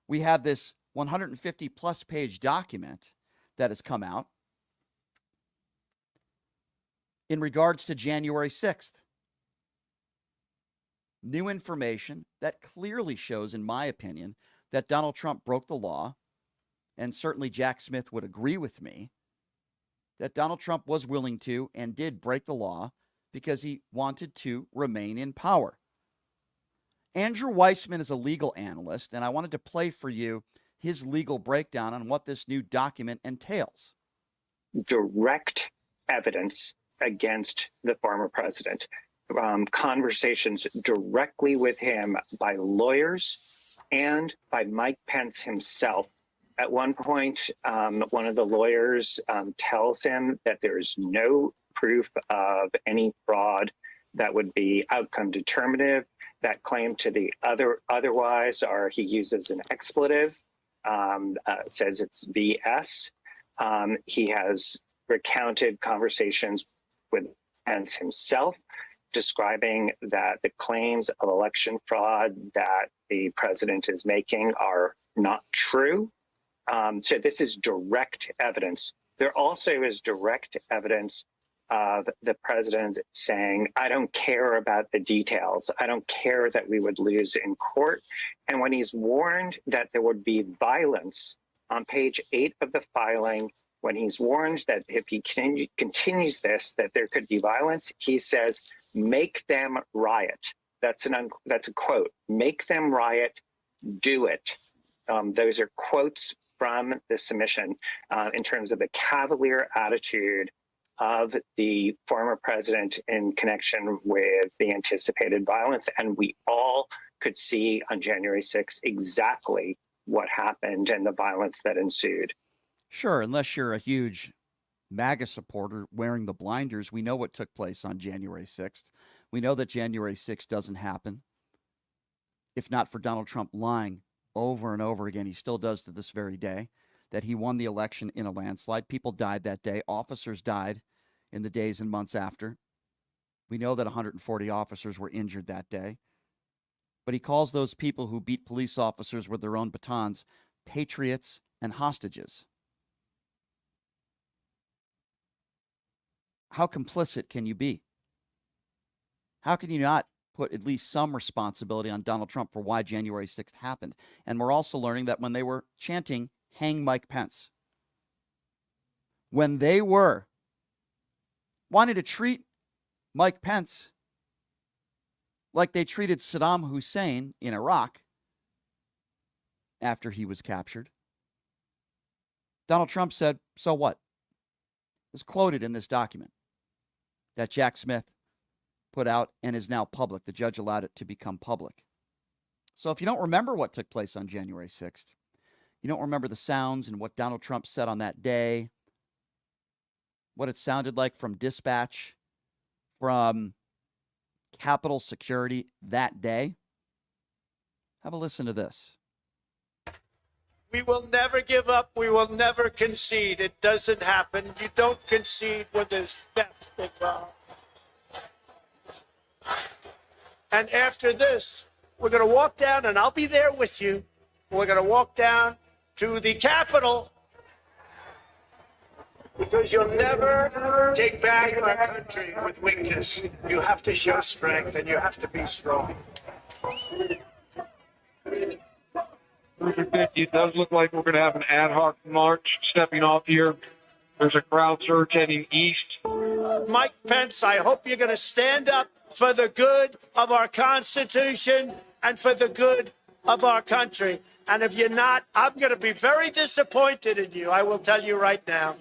We have this 150 plus page document that has come out in regards to January 6th. New information that clearly shows, in my opinion, that Donald Trump broke the law, and certainly Jack Smith would agree with me, that Donald Trump was willing to and did break the law because he wanted to remain in power. Andrew Weissman is a legal analyst, and I wanted to play for you his legal breakdown on what this new document entails. Direct evidence against the former president. Conversations directly with him by lawyers and by Mike Pence himself. At one point, one of the lawyers tells him that there is no proof of any fraud that would be outcome determinative. That claim to the otherwise, or he uses an expletive, says it's BS. He has recounted conversations with Pence himself, describing that the claims of election fraud that the president is making are not true. So this is direct evidence. There also is direct evidence of the president saying, I don't care about the details. I don't care that we would lose in court. And when he's warned that there would be violence on page 8 of the filing, when he's warned that if he continues this, that there could be violence, he says, make them riot. That's a quote. Make them riot, do it. Those are quotes from the submission in terms of the cavalier attitude of the former president in connection with the anticipated violence. And we all could see on January 6th exactly what happened and the violence that ensued. Sure, unless you're a huge MAGA supporter wearing the blinders, we know what took place on January 6th. We know that January 6th doesn't happen. If not for Donald Trump lying over and over again, he still does to this very day, that he won the election in a landslide. People died that day. Officers died in the days and months after. We know that 140 officers were injured that day. But he calls those people who beat police officers with their own batons patriots and hostages. How complicit can you be? How can you not put at least some responsibility on Donald Trump for why January 6th happened? And we're also learning that when they were chanting, hang Mike Pence, when they were wanting to treat Mike Pence like they treated Saddam Hussein in Iraq after he was captured, Donald Trump said, so what? It's quoted in this document that Jack Smith put out and is now public. The judge allowed it to become public. So if you don't remember what took place on January 6th, you don't remember the sounds and what Donald Trump said on that day, what it sounded like from dispatch, from Capitol Security that day, have a listen to this. We will never give up. We will never concede. It doesn't happen. You don't concede when there's theft involved. And after this, we're going to walk down, and I'll be there with you. We're going to walk down to the Capitol, because you'll never take back our country with weakness. You have to show strength, and you have to be strong. It does look like we're going to have an ad hoc march stepping off here. There's a crowd surge heading east. Mike Pence, I hope you're going to stand up for the good of our Constitution and for the good of our country. And if you're not, I'm going to be very disappointed in you. I will tell you right now.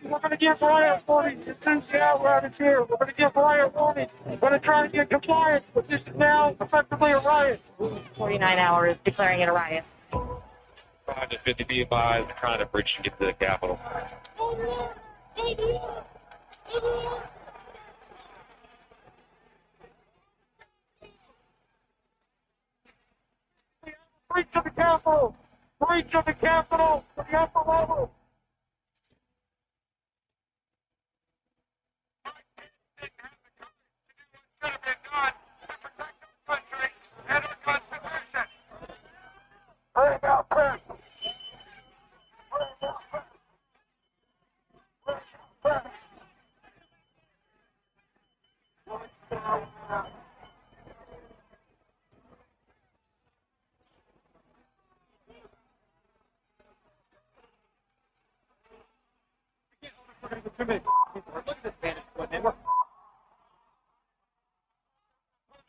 We're going to give riot warning as soon as we're out of here. We're going to give riot warning. We're going to try to get compliance, but this is now effectively a riot. 49 hours declaring it a riot. 5 to 50 feet by trying to bridge to get to the Capitol. Breach of the Capitol! Breach of the Capitol to the upper level!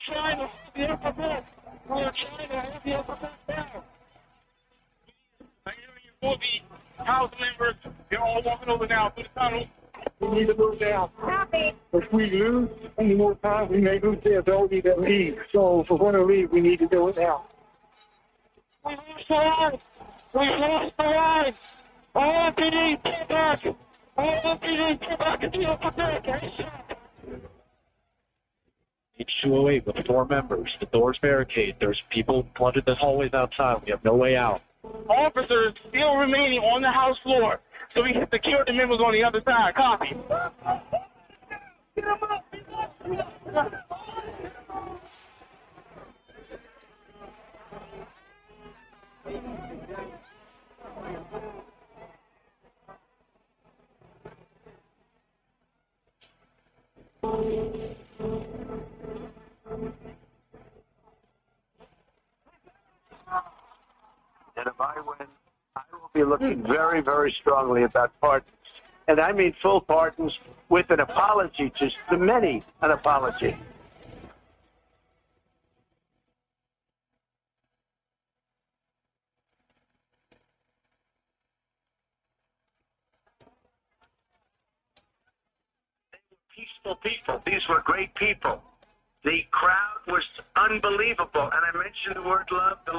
China, the alphabet. We're China, have the alphabet down. All the House members, they're all walking over now to the tunnel. We need to move down. Copy. If we lose any more time, we may lose the ability to leave. So if we're going to leave, we need to do it now. We lost the line. We lost the line. All MPD, get back. All MPD, get back at the alphabet. H208 with 4 members. The door's barricaded. There's people flooded the hallways outside. We have no way out. Officers still remaining on the House floor. So we have secured the members on the other side. Copy. And if I win, I will be looking very, very strongly about pardons. And I mean full pardons with an apology to the many, an apology. Peaceful people. These were great people. The crowd was unbelievable. And I mentioned the word love, the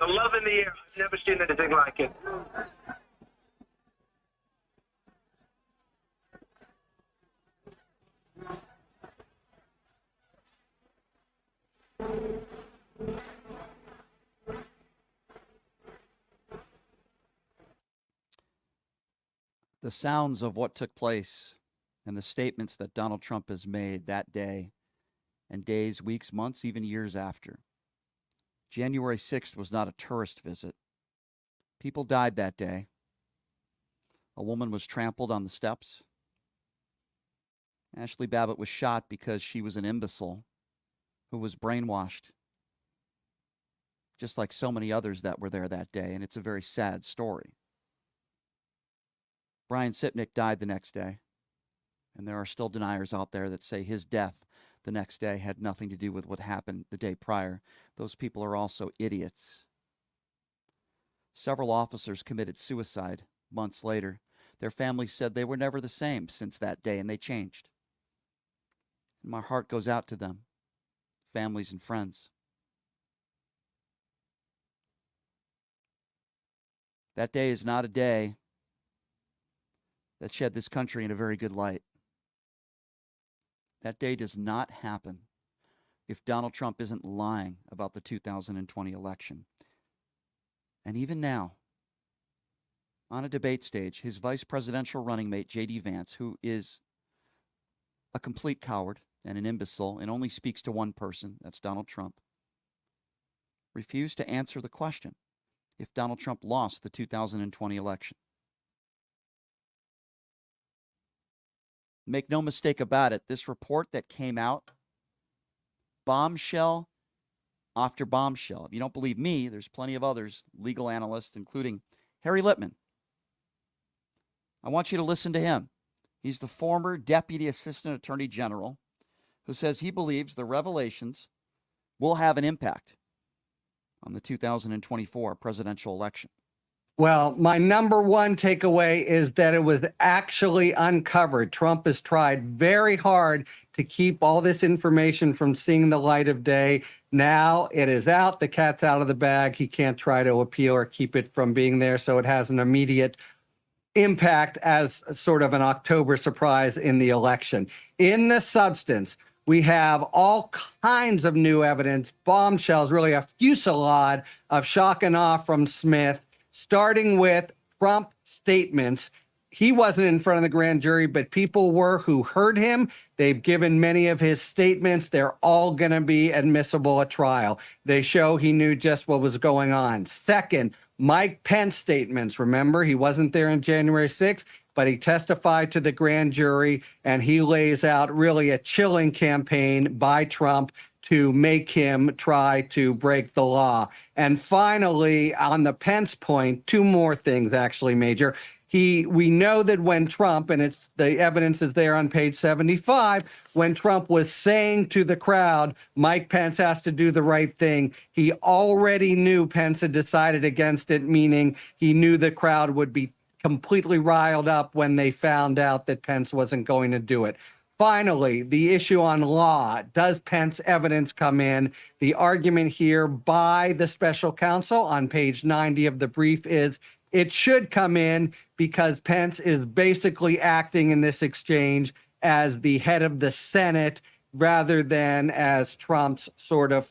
love in the air. I've never seen anything like it. The sounds of what took place and the statements that Donald Trump has made that day and days, weeks, months, even years after. January 6th was not a tourist visit. People died that day. A woman was trampled on the steps. Ashley Babbitt was shot because she was an imbecile who was brainwashed, just like so many others that were there that day, and it's a very sad story. Brian Sipnick died the next day, and there are still deniers out there that say his death the next day had nothing to do with what happened the day prior. Those people are also idiots. Several officers committed suicide months later. Their families said they were never the same since that day, and they changed. And my heart goes out to them, families and friends. That day is not a day that shed this country in a very good light. That day does not happen if Donald Trump isn't lying about the 2020 election. And even now, on a debate stage, his vice presidential running mate, J.D. Vance, who is a complete coward and an imbecile and only speaks to one person, that's Donald Trump, refused to answer the question if Donald Trump lost the 2020 election. Make no mistake about it, this report that came out, bombshell after bombshell. If you don't believe me, there's plenty of others, legal analysts, including Harry Litman. I want you to listen to him. He's the former Deputy Assistant Attorney General who says he believes the revelations will have an impact on the 2024 presidential election. Well, my number one takeaway is that it was actually uncovered. Trump has tried very hard to keep all this information from seeing the light of day. Now it is out. The cat's out of the bag. He can't try to appeal or keep it from being there. So it has an immediate impact as sort of an October surprise in the election. In the substance, we have all kinds of new evidence, bombshells, really a fusillade of shock and awe from Smith, starting with Trump statements. He wasn't in front of the grand jury, but people were who heard him. They've given many of his statements. They're all going to be admissible at trial. They show he knew just what was going on. Second, Mike Pence statements. Remember, he wasn't there on January 6th, but he testified to the grand jury, and he lays out really a chilling campaign by Trump to make him try to break the law. And finally, on the Pence point, two more things actually, Major. We know that when Trump, and it's the evidence is there on page 75, when Trump was saying to the crowd, Mike Pence has to do the right thing, he already knew Pence had decided against it, meaning he knew the crowd would be completely riled up when they found out that Pence wasn't going to do it. Finally, the issue on law. Does Pence evidence come in? The argument here by the special counsel on page 90 of the brief is it should come in because Pence is basically acting in this exchange as the head of the Senate rather than as Trump's sort of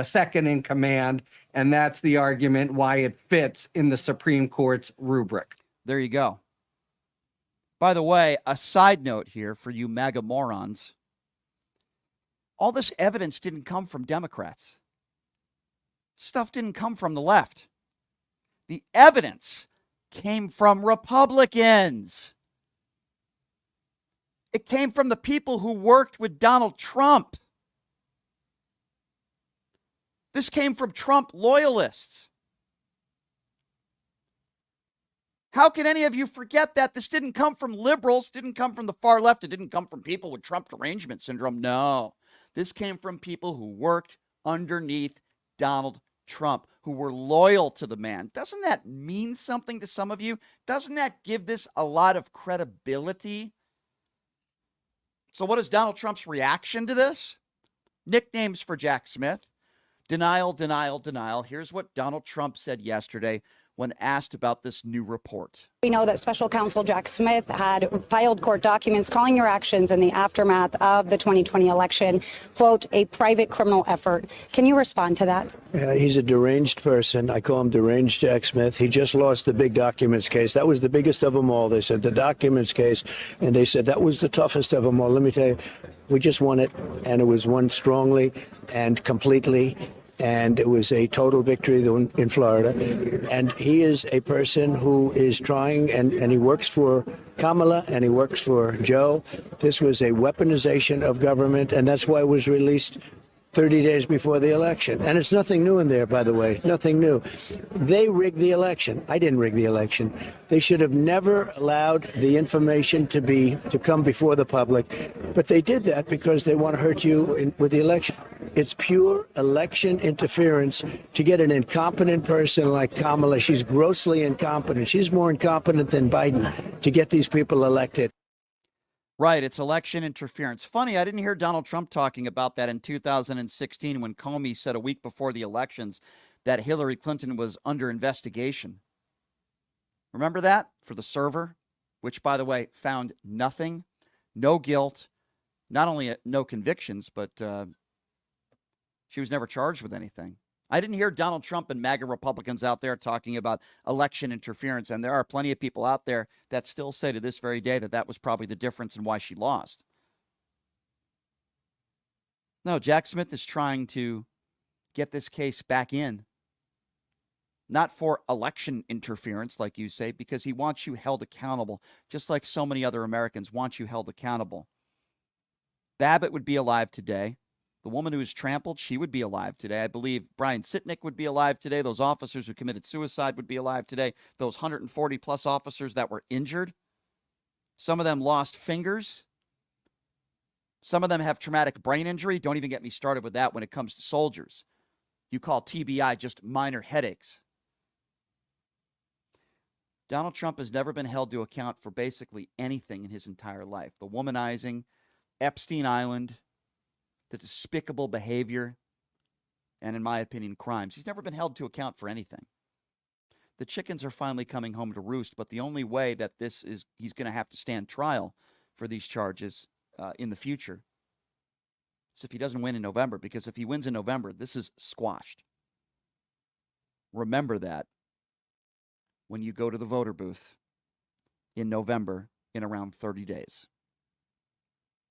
second in command. And that's the argument why it fits in the Supreme Court's rubric. There you go. By the way, a side note here for you MAGA morons. All this evidence didn't come from Democrats. Stuff didn't come from the left. The evidence came from Republicans. It came from the people who worked with Donald Trump. This came from Trump loyalists. How can any of you forget that? This didn't come from liberals, didn't come from the far left, it didn't come from people with Trump derangement syndrome. No, this came from people who worked underneath Donald Trump, who were loyal to the man. Doesn't that mean something to some of you? Doesn't that give this a lot of credibility? So what is Donald Trump's reaction to this? Nicknames for Jack Smith. Denial, denial, denial. Here's what Donald Trump said yesterday when asked about this new report. We know that Special Counsel Jack Smith had filed court documents calling your actions in the aftermath of the 2020 election, quote, a private criminal effort. Can you respond to that? He's a deranged person. I call him deranged Jack Smith. He just lost the big documents case. That was the biggest of them all. They said the documents case, and they said that was the toughest of them all. Let me tell you, we just won it, and it was won strongly and completely. And it was a total victory in Florida. And he is a person who is trying, and he works for Kamala and he works for Joe. This was a weaponization of government, and that's why it was released 30 days before the election. And it's nothing new in there, by the way, nothing new. They rigged the election. I didn't rig the election. They should have never allowed the information to come before the public. But they did that because they want to hurt you with the election. It's pure election interference to get an incompetent person like Kamala. She's grossly incompetent. She's more incompetent than Biden to get these people elected. Right, it's election interference. Funny, I didn't hear Donald Trump talking about that in 2016 when Comey said a week before the elections that Hillary Clinton was under investigation. Remember that? For the server, which, by the way, found nothing, no guilt, not only no convictions, but she was never charged with anything. I didn't hear Donald Trump and MAGA Republicans out there talking about election interference, and there are plenty of people out there that still say to this very day that that was probably the difference in why she lost. No, Jack Smith is trying to get this case back in, not for election interference, like you say, because he wants you held accountable, just like so many other Americans want you held accountable. Babbitt would be alive today. The woman who was trampled, she would be alive today. I believe Brian Sitnick would be alive today. Those officers who committed suicide would be alive today. Those 140 plus officers that were injured. Some of them lost fingers. Some of them have traumatic brain injury. Don't even get me started with that when it comes to soldiers. You call TBI just minor headaches. Donald Trump has never been held to account for basically anything in his entire life. The womanizing, Epstein Island, the despicable behavior, and in my opinion, crimes. He's never been held to account for anything. The chickens are finally coming home to roost, but the only way that he's going to have to stand trial for these charges in the future is if he doesn't win in November, because if he wins in November, this is squashed. Remember that when you go to the voter booth in November in around 30 days.